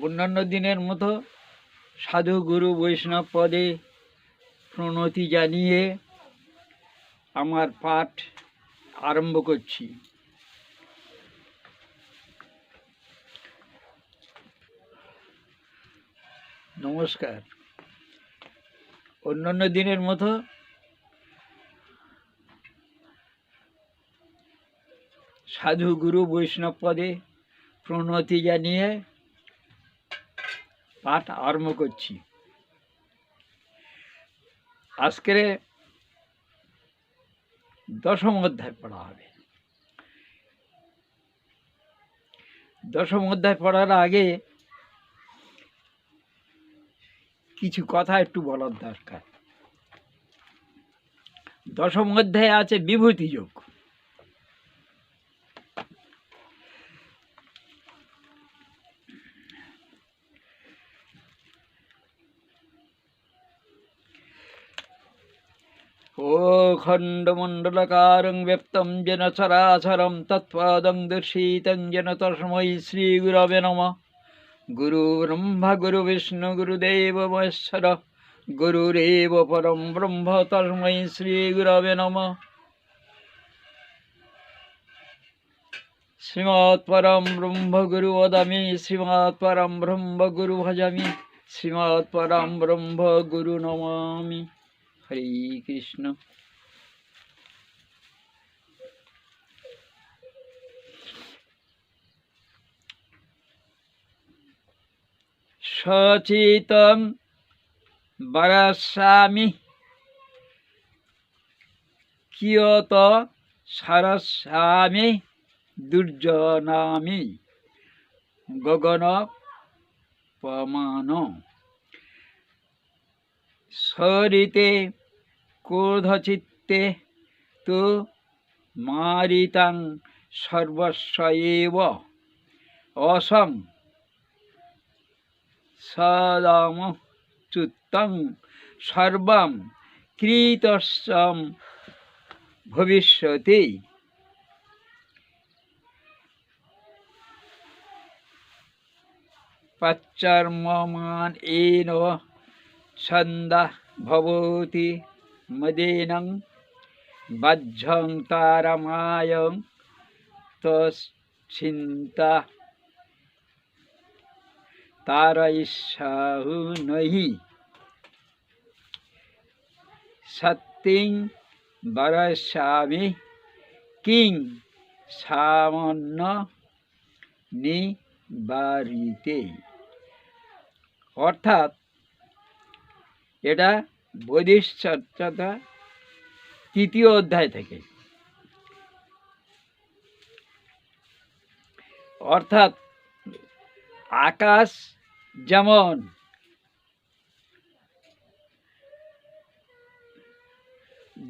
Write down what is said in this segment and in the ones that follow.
অন্যান্য দিনের মতো সাধু গুরু বৈষ্ণব পদে প্রণতি জানিয়ে আমার পাঠ আরম্ভ করছি। নমস্কার। অন্যান্য দিনের মতো সাধু গুরু বৈষ্ণব পদে প্রণতি জানিয়ে পাঠ আরম্ভ করছি। আজকের দশম অধ্যায় পড়া হবে। দশম অধ্যায় পড়ার আগে কিছু কথা একটু বলার দরকার। দশম অধ্যায়ে আছে বিভূতি যোগ। ও খণ্ডমণ্ডলকারং ব্যপ্তং যেন চরাচরং তৎপদং দর্শিতং যেন তস্मै শ্রীগুরবে নমঃ। গুরু ব্রহ্মা গুরু বিষ্ণু গুরুদেব মহেশ্বর গুরুরেব পরম ব্রহ্ম তস্मै শ্রীগুরবে নমঃ। শ্রীমৎপরম ব্রহ্ম গুরু वदामि শ্রীমৎপরম ব্রহ্ম গুরু ভজামি শ্রীমৎপরম ব্রহ্ম গুরু নমামি। হরে কৃষ্ণ। সচিতং বরস্যামি কিয়ত সরস্যামি দুর্জনামি গগন পমান। সরিতে ক্রোধচিত্তে তু মারিতাং সর্বস্ব এব অসং সদম চুত্তং সর্বং কৃতস্যম ভবিষ্যতি। পচ্চর্মমান এন ছন্দঃ ভবতি মদেনং বজ্ঝং তারমায়ং তচ্ছিন্তা তারয়িষ্যাহু নহি। সত্যিং বরস্যামি কিং সামান্য নিবারিতে। অর্থাৎ এটা বোধিসত্ত্বতা 3য় অধ্যায় থেকে। অর্থাৎ আকাশ যেমন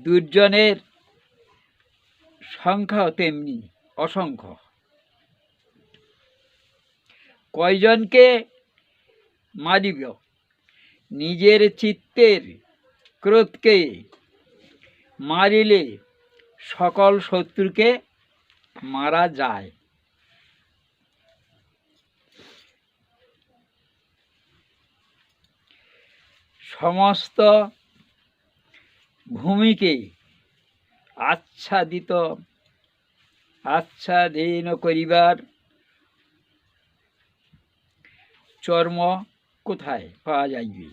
দুর্জনের সংখ্যা তেমনি অসংখ্য। কয়জনকে মারিব? নিজের চিত্তের ক্রোধকে মারিলে সকল শত্রুকে মারা যায়। সমস্ত ভূমিকে আচ্ছাদিত করিবার চর্ম কোথায় পাওয়া যাইবে?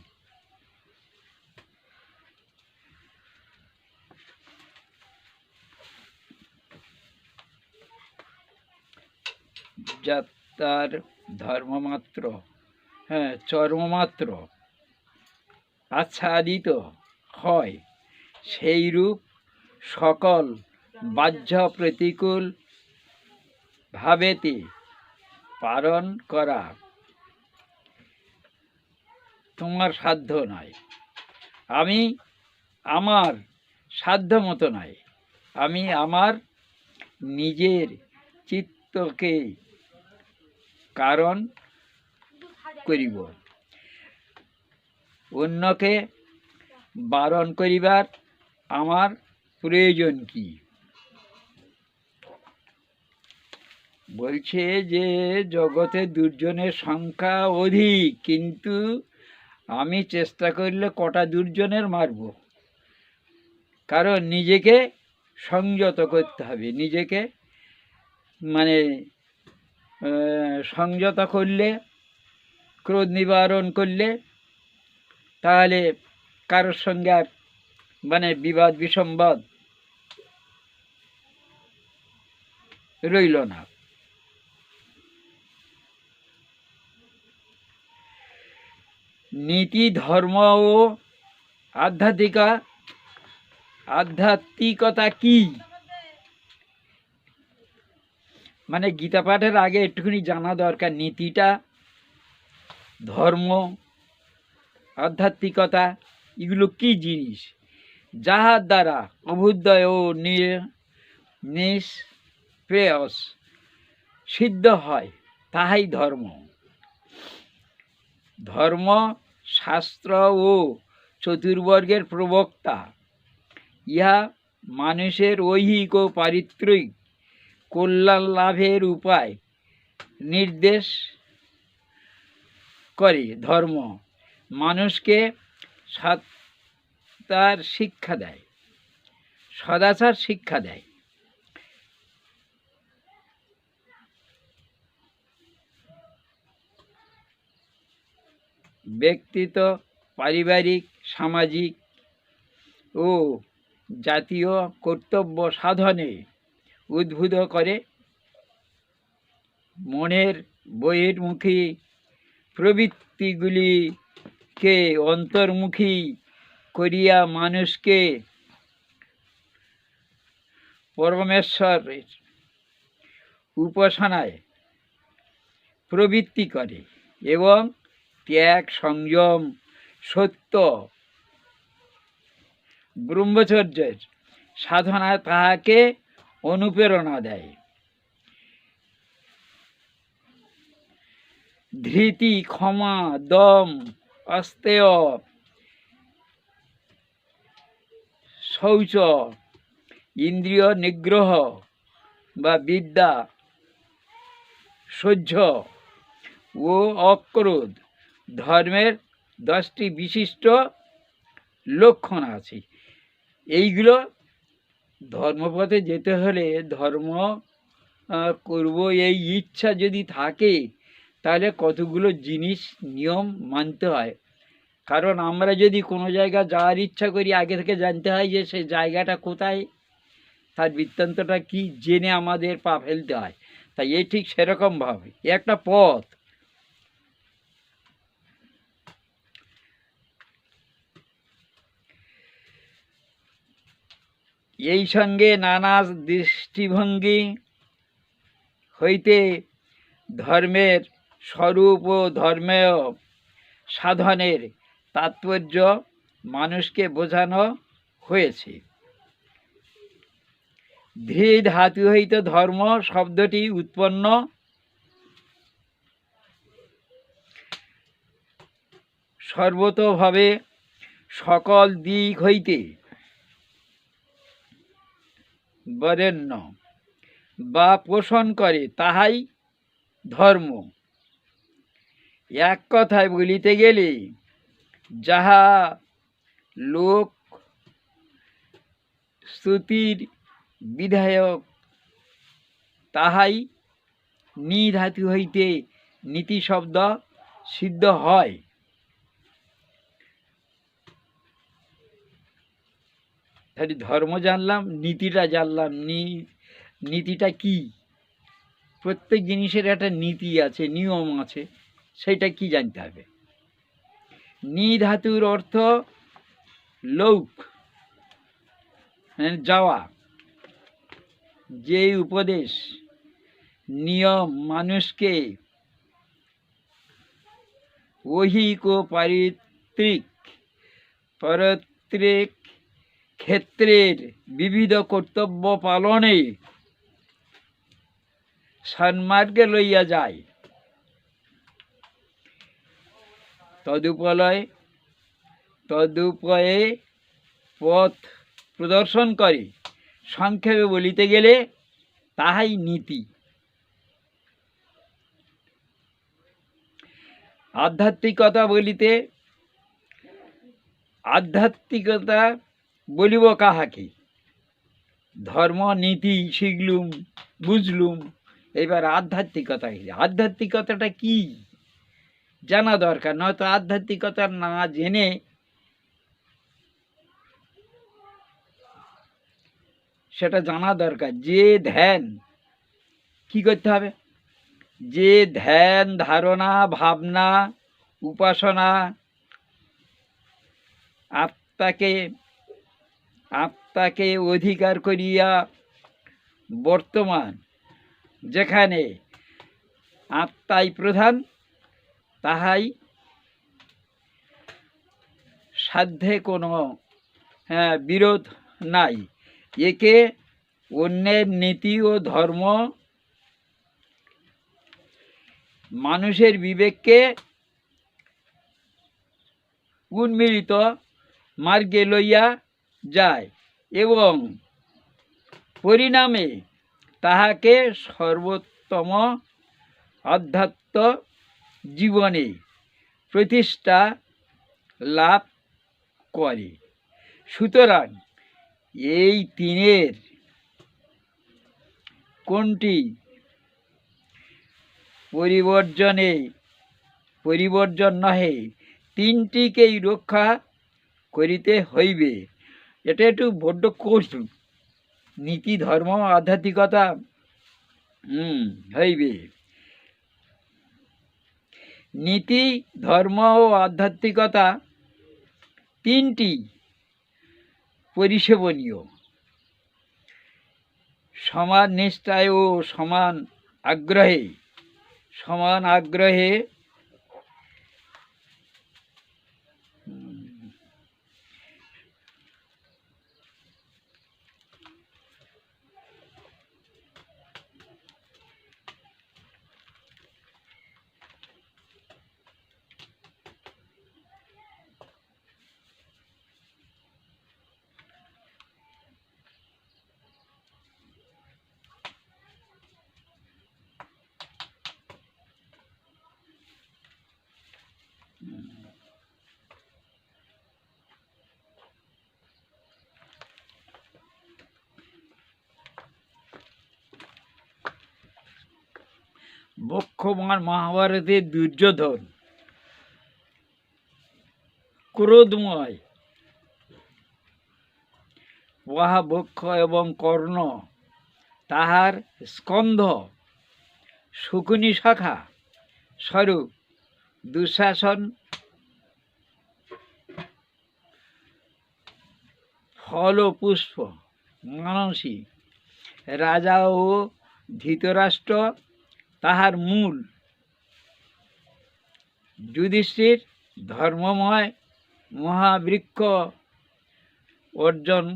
যাত্রার ধর্মমাত্র চর্মমাত্র আচ্ছাদিত হয়, সেইরূপ সকল বাহ্য প্রতিকূল ভাবেতে পালন করা তোমার সাধ্য নয়। আমি আমার সাধ্য মতো নয়। আমি আমার নিজের চিত্তকে কারণ করিব। অন্যকে বারণ করিবার আমার প্রয়োজন কি? বলছে যে জগতে দুর্জনের সংখ্যা অধিক, কিন্তু আমি চেষ্টা করলে কটা দুর্জনের মারব। কারণ নিজেকে সংযত করতে হবে, নিজেকে মানে সংযত করলে, ক্রোধ নিবারণ করলে, তাহলে কারোর সঙ্গে আর বিবাদ বিসম্বাদ রইল না। নীতি, ধর্ম ও আধ্যাত্মিকতা কি? গীতা পাঠের আগে একটুখানি জানা দরকার নীতিটা, ধর্ম, আধ্যাত্মিকতা এগুলো কি জিনিস। যাহার দ্বারা অভ্যুদয় ও নিষ্প্রেয়স সিদ্ধ হয় তাহাই ধর্ম। ধর্ম শাস্ত্র ও চতুর্বর্গের প্রবক্তা। ইহা মানুষের ঐহিক ও পারিত্রিক কল্যাণ লাভের উপায় নির্দেশ করে। ধর্ম মানুষকে সদাচার শিক্ষা দেয়। ব্যক্তিত্ব, পারিবারিক, সামাজিক ও জাতীয় কর্তব্য সাধনে উদ্বুদ্ধ করে। মনের বহির্মুখী প্রবৃত্তিগুলিকে অন্তর্মুখী করিয়া মানুষকে পরমেশ্বরের উপাসনায় প্রবৃত্তি করে এবং ত্যাগ, সংযম, সত্য, ব্রহ্মচর্যের সাধনায় তাহাকে অনুপ্রেরণা দেয়। ধৃতি, ক্ষমা, দম, অস্তেয়, শৌচ, ইন্দ্রিয় নিগ্রহ বা বিদ্যা, সহ্য ও অক্রোধ ধর্মের 10টি বিশিষ্ট লক্ষণ আছে। এইগুলো ধর্মপথে যেতে হলে, ধর্ম করব এই ইচ্ছা যদি থাকে, তাহলে কতগুলো জিনিস নিয়ম মানতে হয়। কারণ আমরা যদি কোনো জায়গা যাওয়ার ইচ্ছা করি, আগে থেকে জানতে হয় যে সেই জায়গাটা কোথায়, তার বৃত্তান্তটা কি, জেনে আমাদের পা ফেলতে হয়। তাই এই ঠিক সেরকমভাবে একটা পথ। এই সঙ্গে নানা দৃষ্টিভঙ্গি হইতে ধর্মের স্বরূপ ও ধর্মেয় সাধনের তাৎপর্য মানুষকে বোঝানো হয়েছে। ধৃ ধাতু হইতে ধর্ম শব্দটি উৎপন্ন। সর্বতোভাবে সকল দিক হইতে বরেণ্য বা পোষণ করে, তাহাই ধর্ম। এক কথায় বলিতে গেলে যাহা লোক স্তুতির বিধায়ক, তাহাই নি ধাতু হইতে নীতি শব্দ সিদ্ধ হয়। তাহলে ধর্ম জানলাম, নীতিটা জানলাম। নীতিটা কি? প্রত্যেক জিনিসের একটা নীতি আছে, নিয়ম আছে, সেটা কি জানতে হবে। নি ধাতুর অর্থ লৌক, যাওয়া। যে উপদেশ, নিয়ম মানুষকে ঐহিক ও পারিত্রিক ক্ষেত্রের বিবিধ কর্তব্য পালনে সন্মার্গে লইয়া যায়, তদুপয়ে পথ প্রদর্শন করে। সংক্ষেপে বলিতে গেলে তাহাই নীতি। আধ্যাত্মিকতা বলিতে আধ্যাত্মিকতা বলিব কাহাকে? ধর্ম নীতি শিখলুম, বুঝলুম, এবার আধ্যাত্মিকতা কি? আধ্যাত্মিকতাটা কি জানা দরকার, নয়তো আধ্যাত্মিকতা না জেনে সেটা জানা দরকার। যে ধ্যান কি করতে হবে? যে ধ্যান ধারণা ভাবনা উপাসনা আত্মাকে আত্মাকে অধিকার করিয়া বর্তমান যেখানে আত্মাই প্রধান, তাহাই সাধ্যে কোনো বিরোধ নাই। একে অন্যের নীতি ও ধর্ম মানুষের বিবেককে উন্মিলিত মার্গে লইয়া যায় এবং পরিণামে তাহাকে সর্বোত্তম আধ্যাত্ম জীবনে প্রতিষ্ঠা লাভ করে। সুতরাং এই তিনের কোনটি পরিবর্জন নহে, তিনটিকেই রক্ষা করিতে হইবে। এটা একটু বড্ড কঠিন। নীতি ধর্ম আধ্যাত্মিকতা হইবে। নীতি ধর্ম ও আধ্যাত্মিকতা তিনটি পরিসেবনীয়। সমান নিষ্ঠায় ও সমান আগ্রহে বক্ষমান মহাভারতের দুর্যোধন ক্রোধময়, উহা বক্ষ এবং কর্ণ তাহার স্কন্ধ, শকুনি শাখা স্বরূপ দুঃশাসন ফল ও পুষ্প মানসী, রাজা ও ধৃতরাষ্ট্র তাহার মূল, যুধিষ্ঠির ধর্মময় মহাবৃক্ষ অর্জুন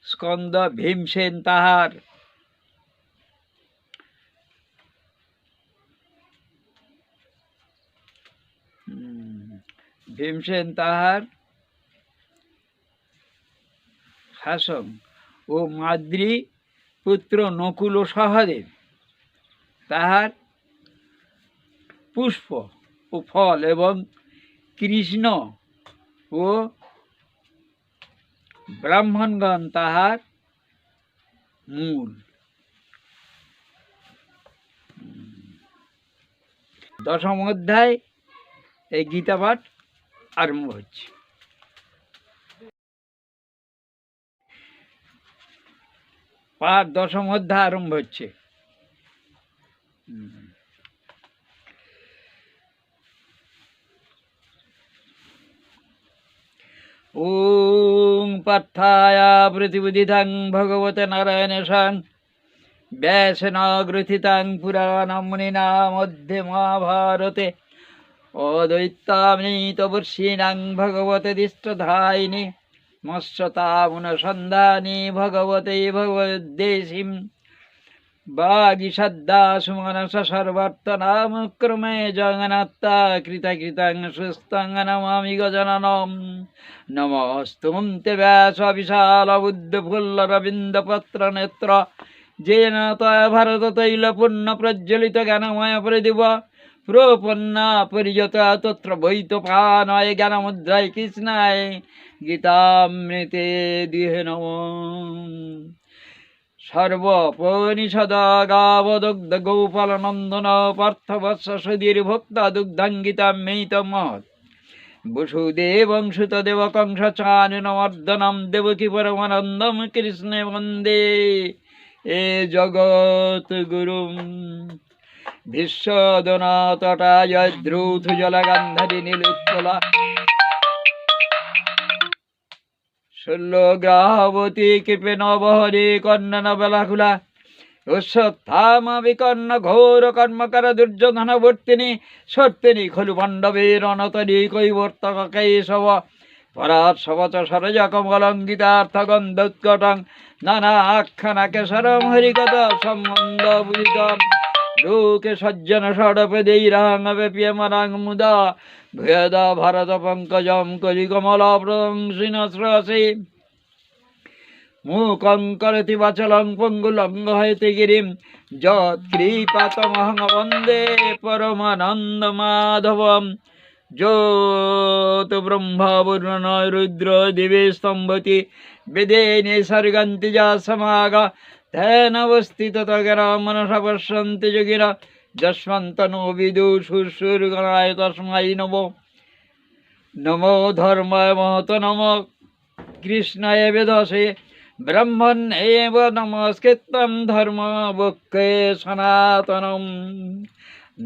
স্কন্দ, ভীমসেন তাহার শাসন ও মাদ্রী পুত্র নকুল ও সহদেব তাহার পুষ্প ও ফল এবং কৃষ্ণ ও ব্রাহ্মণগণ তাহার মূল। দশম অধ্যায় এই গীতা পাঠ আরম্ভ হচ্ছে। পাঠ দশম অধ্যায় আরম্ভ হচ্ছে। ওং পার্থায় প্রতিবুদিতাং ভগবতে নারায়ণেশাং ব্যাসেন গ্রথিতাং পুরাণং মুনিনা মধ্যে মহাভারতে অদ্বৈতামৃতবর্ষিণাং ভগবতে দিষ্টধায়িনে মৎস্যতামনুসন্ধানে ভগবতে ভগবদ্দেশিং বাগীষদ্দাসুমনস সর্বার্থনামক্রমে জগন্নাথা কৃতকৃতং সুস্থং নমামি গজাননম। নমস্তুং তে ব্যাস বিশাল বুদ্ধফুল্লরবিন্দপত্র নেত্র যেন তয় ভারত তৈল পূর্ণ প্রজ্বলিত জ্ঞানময় প্রদীপ প্রপন্না পরিযতা তত্র বৈতপানয় জ্ঞানমুদ্রায় কৃষ্ণায় গীতামৃতে দিহে নমঃ। সর্বোপনিষদাগাবদগ্ধ গোপালনন্দন পার্থবৎস সুধীর্ভোক্তা দুগ্ধাঙ্গিতামৃতম মহৎ বসুদেবং সুতদেবকং সচাননমর্দনম দেবকী পরমানন্দম কৃষ্ণে বন্দে এ জগৎ গুরুম। ভীষ্মদনা তটায় দ্রুত জলগান্ধারী নীলোৎপলা শল্যগ্রাহবতী কৃপে নবহরে কর্ণন বেলাকুলা অশ্বত্থামা বিকর্ণ ঘোর কর্মকর দুর্যোধনবর্তিনী সর্তিনী খলু পাণ্ডবের অনতনী কৈবর্তক কেশব পরাৎ সবচ সরজ কমলঙ্গিতার্থ গন্ধোৎকটং নানা আখ্যানা কেশরম হরিকথ সম্বন্ধ বুঝিতম লোকে সজ্জন ষড়পদৈরাঙ্গপ্যমরাং মুদা ভেদা ভারত পঙ্কজম কলিকমলাপ্রদং শ্রীনশ্রসে মুখং করতি বাচলং পঙ্গুলঙ্গ হয়তে গিরিম যৎকৃপাতমহং বন্দে পরমানন্দ মাধবম। জ্যোত ব্রহ্মা বরুণ রুদ্র দিবে স্তম্ভতি বেদে নিসর্গন্তি যা সমাগা ধ্যানবস্থিত তগেরা মনসা পশ্যন্তি যোগিরা যস্মন্তনো বিদু সুরগণায় তস্মাই নমো। নমো ধর্মায় মহত নমো কৃষ্ণায় বেদসে ব্রহ্মণ এব নমস্কৃত্যং ধর্ম বক্ষে সনাতনম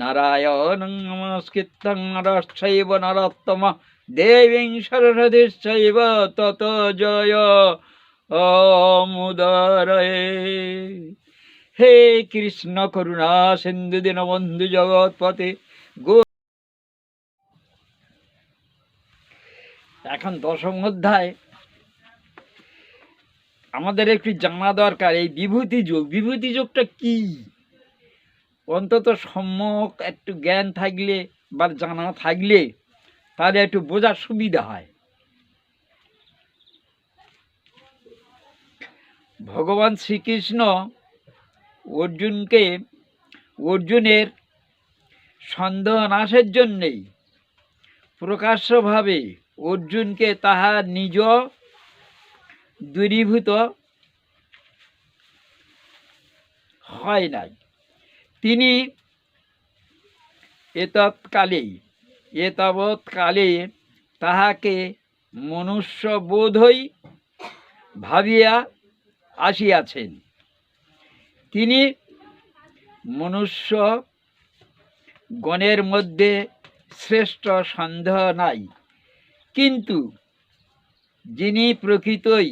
নারায়ণং নমস্কৃত্যং নরশ্চৈব নরোত্তম দেবীং সরস্বতীশ্চৈব ততো জয় মুদরয়ে। হে কৃষ্ণ করুণা সিন্ধু দীনবন্ধু জগৎপতে গো। এখন দশম অধ্যায় আমাদের একটু জানা দরকার। এই বিভূতি যোগ, বিভূতি যোগটা কি অন্তত সম্যক একটু জ্ঞান থাকলে বা জানা থাকলে তাহলে একটু বোঝার সুবিধা হয়। ভগবান শ্রীকৃষ্ণ অর্জুনের সন্দেহ নাশের জন্যেই প্রকাশ্যভাবে অর্জুনকে তাহার নিজ দূরীভূত হয় নাই। তিনি এতাবৎকালে তাহাকে মনুষ্যবোধই ভাবিয়া আসিয়াছেন। তিনি মনুষ্য গণের মধ্যে শ্রেষ্ঠ সন্দেহ নাই, কিন্তু যিনি প্রকৃতই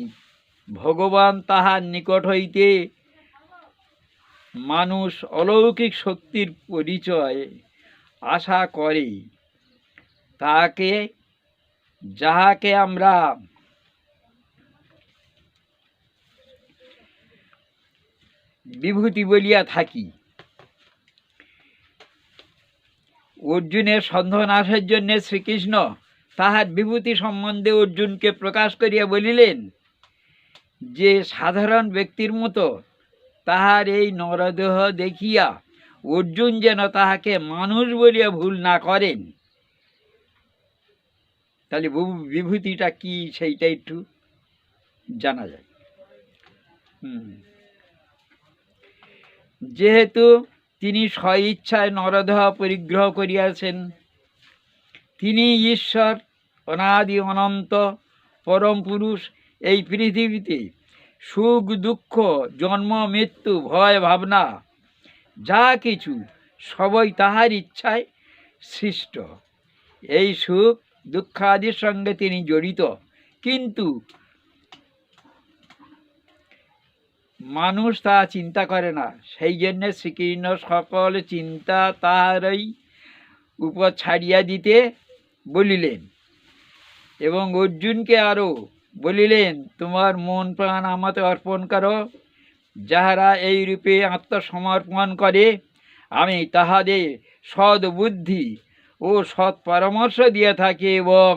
ভগবান তাহার নিকট হইতে মানুষ অলৌকিক শক্তির পরিচয় আশা করে যাহাকে আমরা বিভূতি বলিয়া থাকি। অর্জুনের সন্দেহ নাশের জন্য শ্রীকৃষ্ণ তাহার বিভূতি সম্বন্ধে অর্জুনকে প্রকাশ করিয়া বলিলেন যে সাধারণ ব্যক্তির মতো তাহার এই নরদেহ দেখিয়া অর্জুন যেন তাহাকে মানুষ বলিয়া ভুল না করেন। তাহলে বিভূতিটা কি সেইটা একটু জানা যায়। যেহেতু তিনি স্বইচ্ছায় নরদেহ পরিগ্রহ করিয়াছেন, তিনি ঈশ্বর, অনাদি অনন্ত পরম পুরুষ। এই পৃথিবীতে সুখ দুঃখ জন্ম মৃত্যু ভয় ভাবনা যা কিছু সবই তাহার ইচ্ছায় সৃষ্ট। এই সুখ দুঃখাদির সঙ্গে তিনি জড়িত, কিন্তু মানুষ তা চিন্তা করে না। সেই জন্যে শ্রীকৃষ্ণ সকল চিন্তা তাহারই উপর ছাড়িয়া দিতে বলিলেন এবং অর্জুনকে আরও বলিলেন, তোমার মন প্রাণ আমাতে অর্পণ করো। যাহারা এই রূপে আত্মসমর্পণ করে আমি তাহাদের সদ্বুদ্ধি ও সৎ পরামর্শ দিয়ে থাকি এবং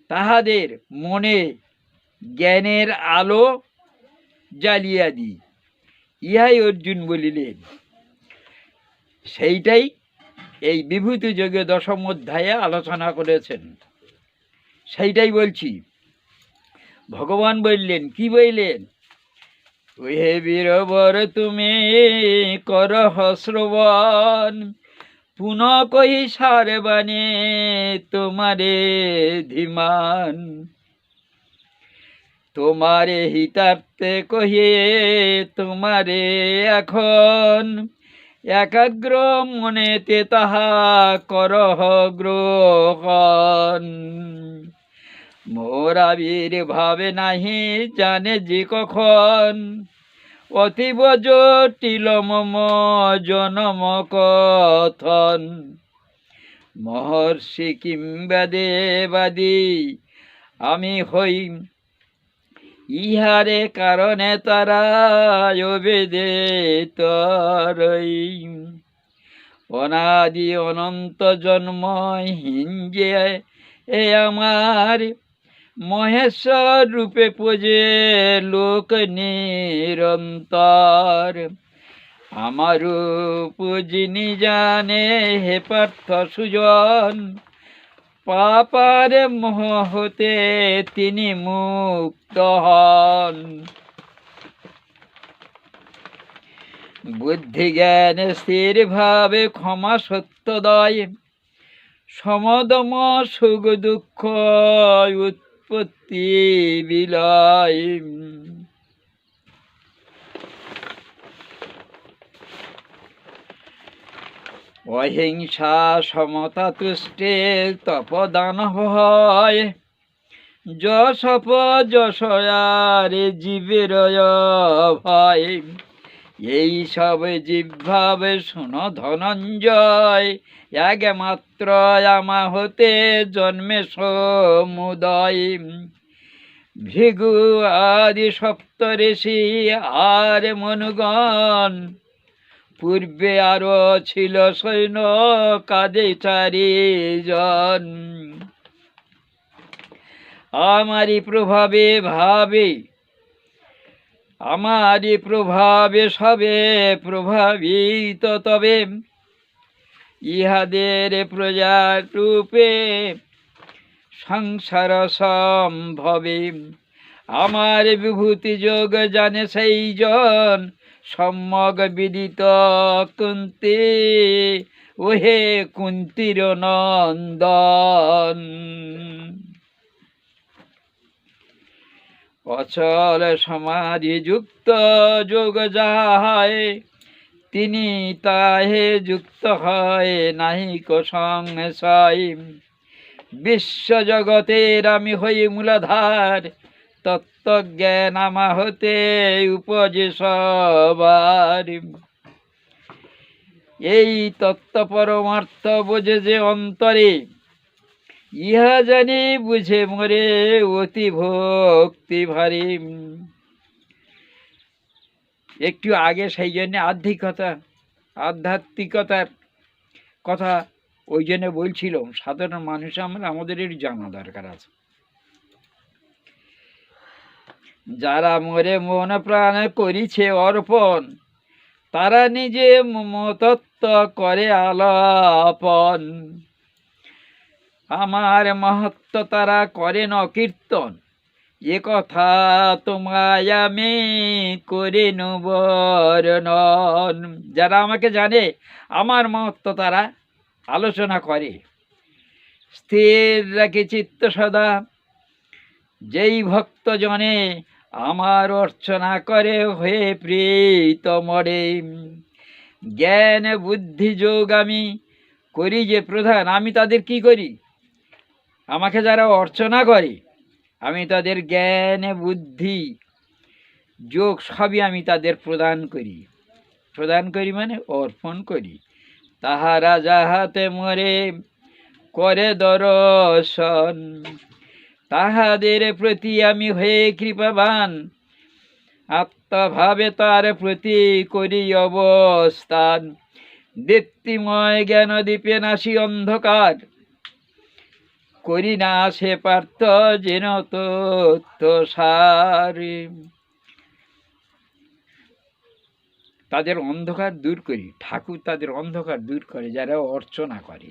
তাহাদের মনে জ্ঞানের আলো জ্বালিয়া দিই। ইহাই অর্জুন বলিলেন। সেইটাই এই বিভূতি যোগে দশম অধ্যায়ে আলোচনা করেছেন। সেইটাই বলছি। ভগবান বললেন, কি বললেন? হে বীরবর তুমি করহ শ্রবণ, পুনঃ কহি সারবাণী তোমারে ধীমান। তোমারে হিতার্থে কহে তোমারে এখন, একাগ্র মনেতে তাহা করহ গ্রহণ। মোর আবির্ভাবে নাহি জানে যে কখন, অতীব জটিল মম জনম কথন। মহর্ষি কিংবা দেবাদি আমি হই, ইহারে কারণে তারা অবেদে তরই। অনাদি অনন্ত জন্মহীন যে এ আমার, মহেশ্বর রূপে পূজে লোক নিরন্তর। আমার পূজিনি জানে হে পার্থ সুজন, পাপার মোহ হতে তিনি মুক্ত হন। বুদ্ধি জ্ঞান স্থির ভাবে ক্ষমা সত্যদয়, সমদম সুখ দুঃখ উৎপত্তি বিলয়। অহিংসা সমতা তুষ্টে তপদান হয়, যশপ যশয়ারে জীবের ভয়। এই সব জিহ্বাবে শোনো ধনঞ্জয়, একমাত্র আমা হতে জন্মে সমুদয়। ভৃগু আদি সপ্ত ঋষি আর মনুগণ, পূর্বে আরো ছিল সৈন্য কাজে 4 জন। আমারই প্রভাবে ভাবে, আমারই প্রভাবে সবে প্রভাবিত, তবে ইহাদের প্রজা রূপে সংসার সম্ভবে। আমার বিভূতি যোগ জানে সেই জন, সম্যক বিদিত কুন্তি ওহে কুন্তির নন্দন। অচল সমাধি যুক্ত যোগ যাহায়, তিনি তাহে যুক্ত হয় নাহিক সংশয়। বিশ্ব জগতের আমি হই মূলাধার, তত্ত্বজ্ঞান আমা হতে উপজে সবার। এই তত্ত্ব পরমার্থ বোঝে যে অন্তরে, ইহা জানি বুঝে মরে অতি ভক্তি ভারী। একটু আগে সেই জন্য আধ্যাত্মিকতার কথা ওই জন্য বলছিলাম। সাধারণ মানুষ আমাদের এর জানা দরকার আছে। যারা মরে মন প্রাণ করিছে অর্পণ, তারা নিজে মমতত্ত্ব করে আলাপন। আমার মহত্ব তারা করেন অকীর্তন, এ কথা তোমায় আমি করিনু বর্ণন। যারা আমাকে জানে, আমার মহত্ব তারা আলোচনা করে। স্থির রাখি চিত্ত সদা, যেই ভক্ত জনে আমার অর্চনা করে হয়ে প্রীতমরে। জ্ঞান বুদ্ধি যোগ আমি করি যে প্রধান। আমি তাদের কি করি? আমাকে যারা অর্চনা করে, আমি তাদের জ্ঞান বুদ্ধি যোগ সবই আমি তাদের প্রদান করি। প্রদান করি মানে অর্পণ করি। তাহারা যাহাতে মরে করে দর্শন, তাহাদের প্রতি আমি হয়ে কৃপাবান। আত্মভাবে তার প্রতি করি অবস্থান। দীপ্তিময় জ্ঞান দীপে নাশি অন্ধকার, করি না সে পার্থ যেন তত্ত্ব সার। তাদের অন্ধকার দূর করি। ঠাকুর তাদের অন্ধকার দূর করে যারা অর্চনা করে।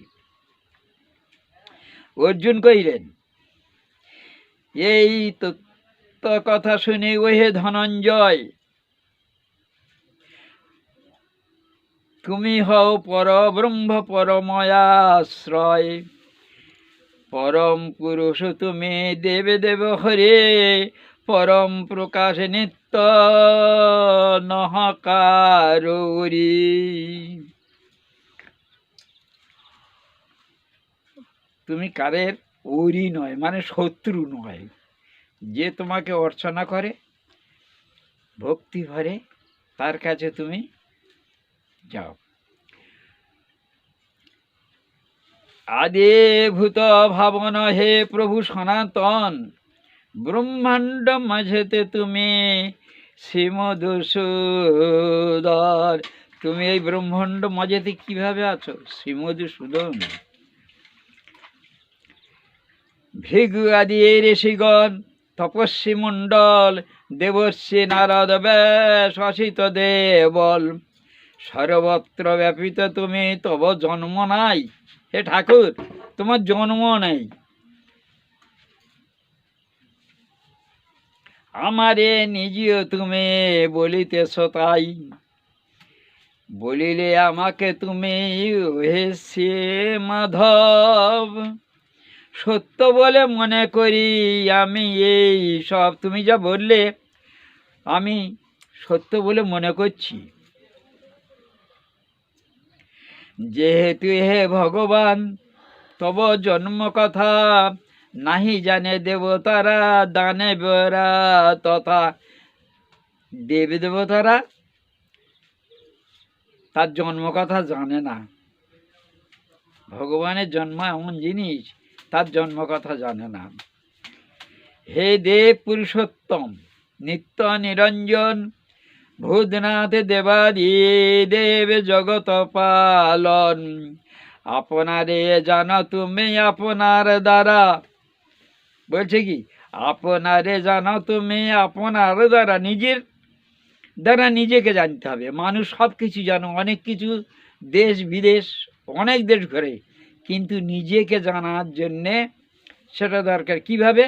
অর্জুন কহিলেন, এই তত্ত্ব কথা শুনে ওহে ধনঞ্জয়, তুমি হও পরব্রহ্ম পরময়াশ্রয়, পরম পুরুষ তুমি দেব দেব হরে, পরম প্রকাশ নিত্য নহকারি। তুমি কারের ওরি নয়, মানে শত্রু নয়। যে তোমাকে অর্চনা করে ভক্তি ভরে তার কাছে তুমি যাও। আদিভূত ভাবন হে প্রভু সনাতন, ব্রহ্মাণ্ড মাঝেতে তুমি শ্রীমধুসূদন। তুমি এই ব্রহ্মাণ্ড মাঝেতে কিভাবে আছো? শ্রীমধুসূদন। ভৃগু আদি ঋষিগণ, তপস্বী মণ্ডল, দেবর্ষি নারদ ব্যাস অসিত দেবল, সর্বত্র ব্যাপিত তুমি, তব জন্ম নাই। হে ঠাকুর, তোমার জন্ম নেই। আমারে নিজেও তুমি বলিতেছ তাই, বলিলে আমাকে তুমি হে শ্রী মাধব। সত্য বলে মনে করি আমি এই সব, তুমি যা বললে আমি সত্য বলে মনে করছি। যেহেতু হে ভগবান তব জন্ম কথা নাহি জানে দেবতারা দানবেরা তথা। দেবী দেবতারা তার জন্ম কথা জানে না। ভগবানের জন্ম এমন জিনিস, তার জন্ম কথা জানে না। হে দেব পুরুষোত্তম নিত্য নিরঞ্জন, ভূতনাথ দেবাদি দেব জগত পালন, আপনারে জানো তুমি আপনার দ্বারা। বলছে কি, আপনারে জানো তুমি আপনার দ্বারা, নিজের দ্বারা নিজেকে জানতে হবে। মানুষ সব কিছু জানো, অনেক কিছু দেশ বিদেশ অনেক দেশ ঘুরে, কিন্তু নিজেকে জানার জন্যে সেটা দরকার। কিভাবে?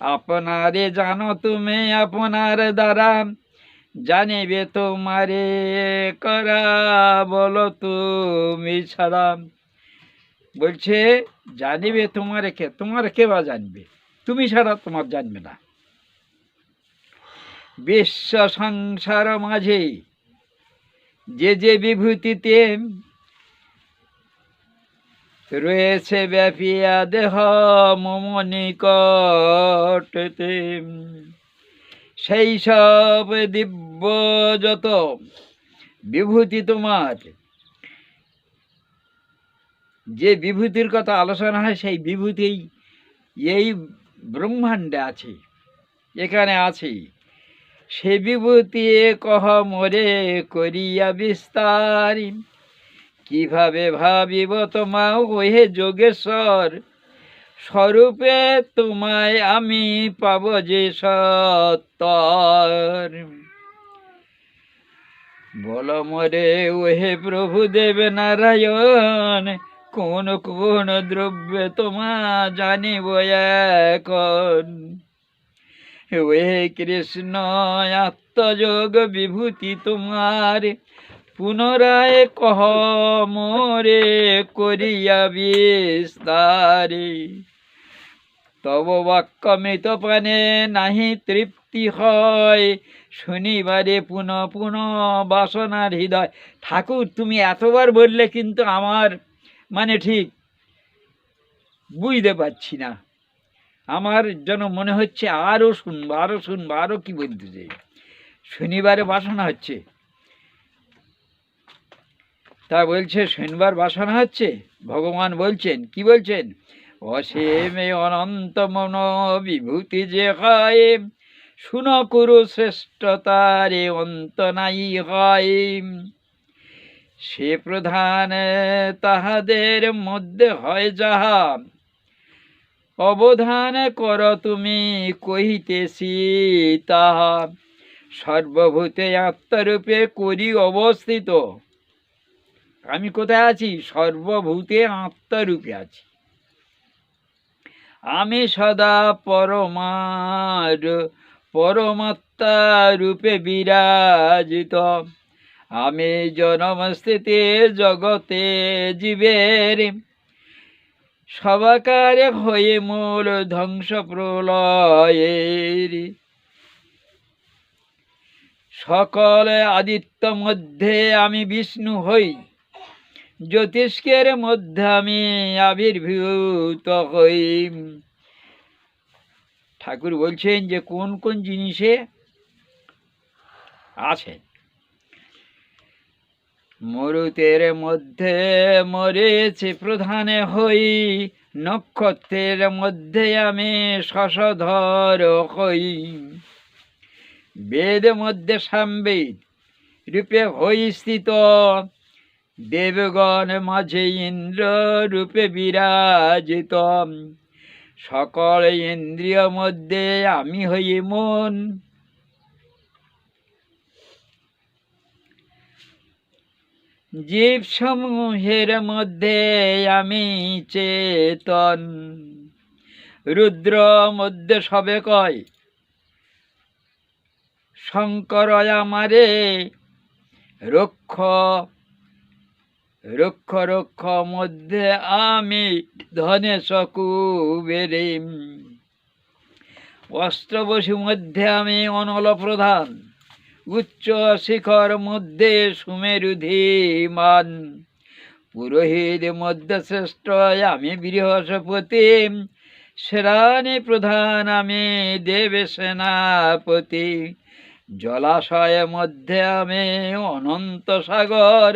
আপনারে জানো তুমি আপনার দ্বারা, জানিবে তোমারে করা বলো তুমি ছাড়া। বলছে জানিবে তোমারে কে, তোমার কে বা জানবে? তুমি ছাড়া তোমার জানবে না। বিশ্ব সংসার মাঝে যে যে বিভূতিতে রয়েছে ব্যাপিয়া দেহ মম নিকটতে, সেই সব দিব্য যত বিভূতি তোমার, যে বিভূতির কথা আলোচনা হয় সেই বিভূতি এই ব্রহ্মাণ্ডে আছে, এখানে আছে। সে বিভূতি কহ মোরে করিয়া বিস্তার, কিভাবে ভাবিব তোমা ওহে যোগেশ্বর, স্বরূপে তোমায় আমি পাব যে সত্তর। বল মোরে ওহে প্রভু দেব নারায়ণ, কোন কোন দ্রব্য তোমা জানিব এখন। ওহে কৃষ্ণ আত্মযোগ বিভূতি তোমার, পুনরায় কহ মোরে করিয়া বিস্তারে। তব বাক্যমৃত পানে নাহি তৃপ্তি হয়, শনিবারে পুনঃ পুনঃ বাসনার হৃদয়। ঠাকুর তুমি এতবার বললে কিন্তু আমার মানে ঠিক বুঝতে পারছি না। আমার যেন মনে হচ্ছে আরও শুনবো, আরও শুনবো, আরও কি বলতে চাই। শনিবারে বাসনা হচ্ছে, তা বলছে শনিবার বাসনা হচ্ছে। ভগবান বলছেন, কি বলছেন? অসীমে অনন্ত মন বিভূতি যে হয়, শুন কুরু শ্রেষ্ঠতারে অন্ত নাই হয়। সে প্রধান তাহাদের মধ্যে হয় যাহা, অবধান কর তুমি কহিতেছি তাহা। সর্বভূতে আত্মারূপে করি অবস্থিত। আমি কোথায় আছি? সর্বভূতে আত্মারূপে আছি। আমি সদা পরমাত্মা রূপে বিরাজিত। আমি জনমস্থিতি জগতে জীবের সবাকারে হয়ে মূল ধ্বংস প্রলয়ের। সকল আদিত্য মধ্যে আমি বিষ্ণু হই, জ্যোতিষ্কের মধ্যে আমি আবির্ভূত হই। ঠাকুর বলছেন যে কোন কোন জিনিসে আছেন। মরুতের মধ্যে মরেছে প্রধানে হই, নক্ষত্রের মধ্যে আমি শশধর হই। বেদ মধ্যে সামবেদ রূপে হই স্থিত, দেবগণ মাঝে ইন্দ্র রূপে বিরাজিত। সকল ইন্দ্রিয় মধ্যে আমি হই মন, জীব সমূহের মধ্যে আমি চেতন। রুদ্র মধ্যে সবে কয় শঙ্কর আমারে রক্ষ রক্ষ রক্ষ মধ্যে আমি ধনে কুবেরে। অষ্টবসু মধ্যে আমি অনল প্রধান, উচ্চ শিখর মধ্যে সুমেরু ধীমান। পুরোহিত মধ্যে শ্রেষ্ঠ আমি বৃহস্পতি, সেরানি প্রধান আমি দেব সেনাপতি। জলাশয় মধ্যে আমি অনন্ত সাগর,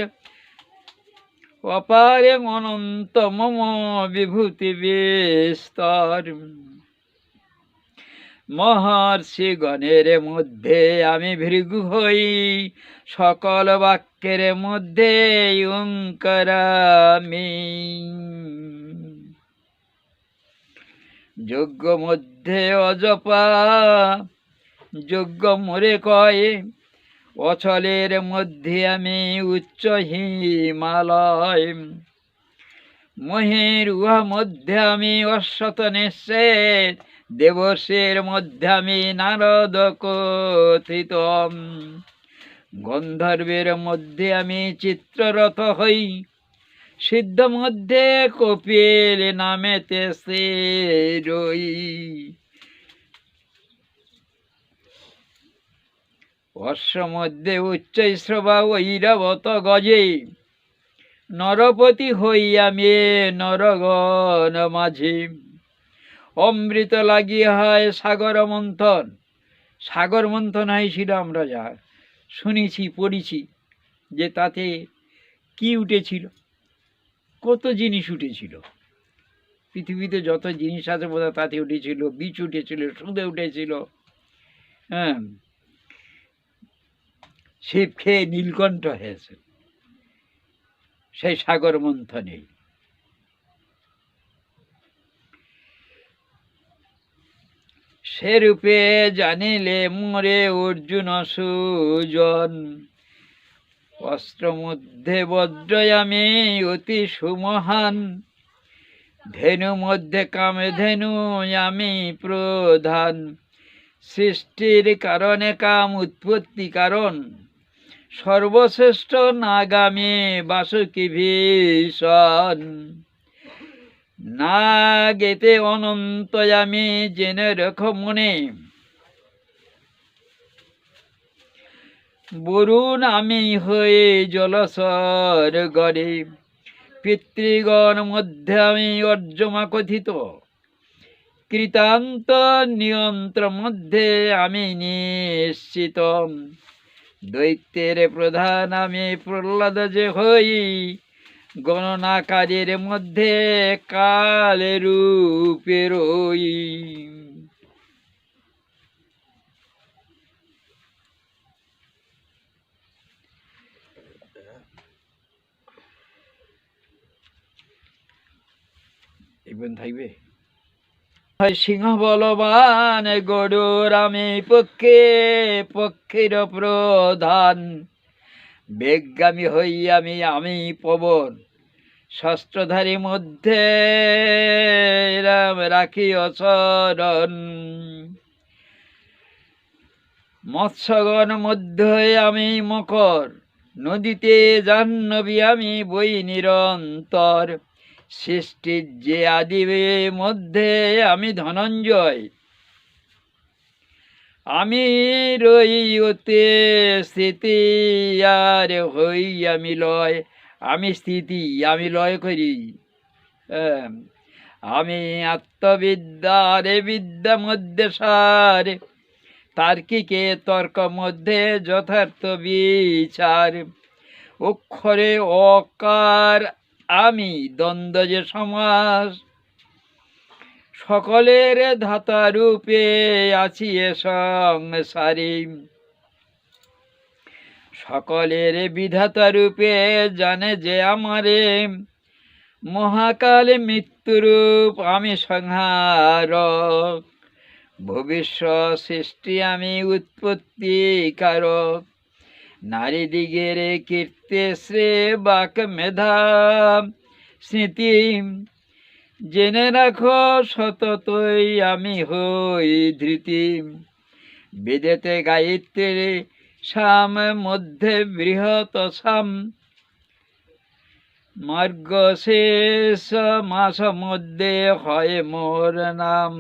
অপারে অনন্ত মম বিভূতি বিস্তর। মহর্ষি গণের মধ্যে আমি ভৃগু হই, সকল বাক্যের মধ্যে ওঙ্কারামি। যজ্ঞ মধ্যে অজপা যজ্ঞ মোরে কয়, অচলের মধ্যে আমি উচ্চ হিমালয়। মহের উহা মধ্যে আমি অশ্বত নিশ্চেদ, দেবর্ষের মধ্যে আমি নারদ কথিত। গন্ধর্বের মধ্যে আমি চিত্ররথ হই, সিদ্ধ মধ্যে কপিল নামেতে রই। অশ্ব মধ্যে উচ্চ শ্রবা ঐরাবত গজে, নরপতি হই আমি নরগণ মাঝে। অমৃত লাগিয়ে হয় সাগর মন্থন। সাগর মন্থন হয়েছিল, আমরা যা শুনেছি পড়েছি, যে তাতে কি উঠেছিল, কত জিনিস উঠেছিল। পৃথিবীতে যত জিনিস আছে বোধহয় তাতে উঠেছিল, বীজ উঠেছিল, সুদে উঠেছিল। হ্যাঁ, শিব খেয়ে নীলকণ্ঠ হয়েছে সেই সাগর মন্থনে। সেরূপে জানিলে মোরে অর্জুন সুজন, অস্ত্র মধ্যে বজ্র আমি অতি সুমহান। ধেনু মধ্যে কামধেনু আমি প্রধান, সৃষ্টির কারণে কাম উৎপত্তি কারণ। সর্বশ্রেষ্ঠ নাগামী বাসুকি ভীষণ, নাগেতে অনন্ত আমি জেনে রেখো মনে। বরুণ আমি হয়ে জলসর গড়ে, পিতৃগণ মধ্যে আমি অর্জমা কথিত। কৃতান্ত নিয়ন্ত্র মধ্যে আমি নিশ্চিত, দৈত্যের প্রধান আমি প্রহ্লাদ যে হই। গণনাকারীর মধ্যে কালে রূপে রই। এই থাকবে। সিংহ বলবান গরুর আমি পক্ষে পক্ষের প্রধান, বেগগামী হই আমি পবন, শস্ত্রধারী মধ্যে রাম রাখি অচরণ। মৎস্যগণ মধ্যে আমি মকর, নদীতে জাহ্নবী আমি বই নিরন্তর, সৃষ্টির যে আদি মধ্যে আমি ধনঞ্জয়, আমি রই ওতে স্থিতি আর হই আমি লয়, আমি স্থিতি আমি লয় করি। আমি আত্মবিদ্যার বিদ্যা মধ্যে সার, তার্কিকে তর্ক মধ্যে যথার্থ বিচার, অক্ষরে অকার আমি দ্বন্দ্ব যে সমাস, সকলের ধাতা রূপে আছি এ সংসারে, সকলের বিধাতা রূপে জানে যে আমারে, মহাকাল মৃত্যুরূপ আমি সংহারক, ভবিষ্যৎ সৃষ্টি আমি উৎপত্তি কারক, নারী দিগের কীর্তি শ্রে বাক মেধা স্মৃতি, জেনে রাখো সততই আমি হই ধৃতি, বেদেতে গায়ত্রী সাম মধ্যে বৃহৎ সাম, মার্গশেষ মাস মধ্যে হয় মোর নাম,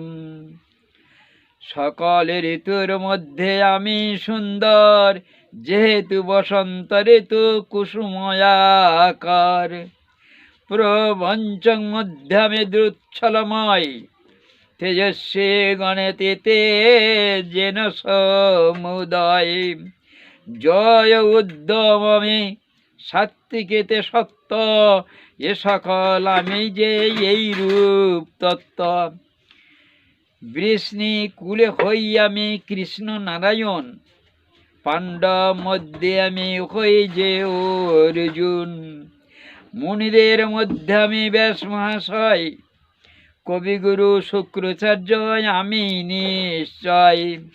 সকল ঋতুর মধ্যে আমি সুন্দর, যেহেতু বসন্ত ঋতু কুসুময়াকার, প্রবঞ্চং মধ্যে আমি দ্রুচ্ছলময়, তেজস্বী গণেতিতে যেন সমুদয়, জয় উদ্যম আমি সাত্বিকেতে সত্য, এ সকল আমি যে এই রূপ তত্ত্ব, বৃষ্ণি কুলে হই আমি কৃষ্ণ নারায়ণ, পাণ্ডব মধ্যে আমি হই যে অর্জুন, মুনিদের মধ্যে আমি ব্যাস মহাশয়, কবিগুরু শুক্রাচার্য আমি নিশ্চয়।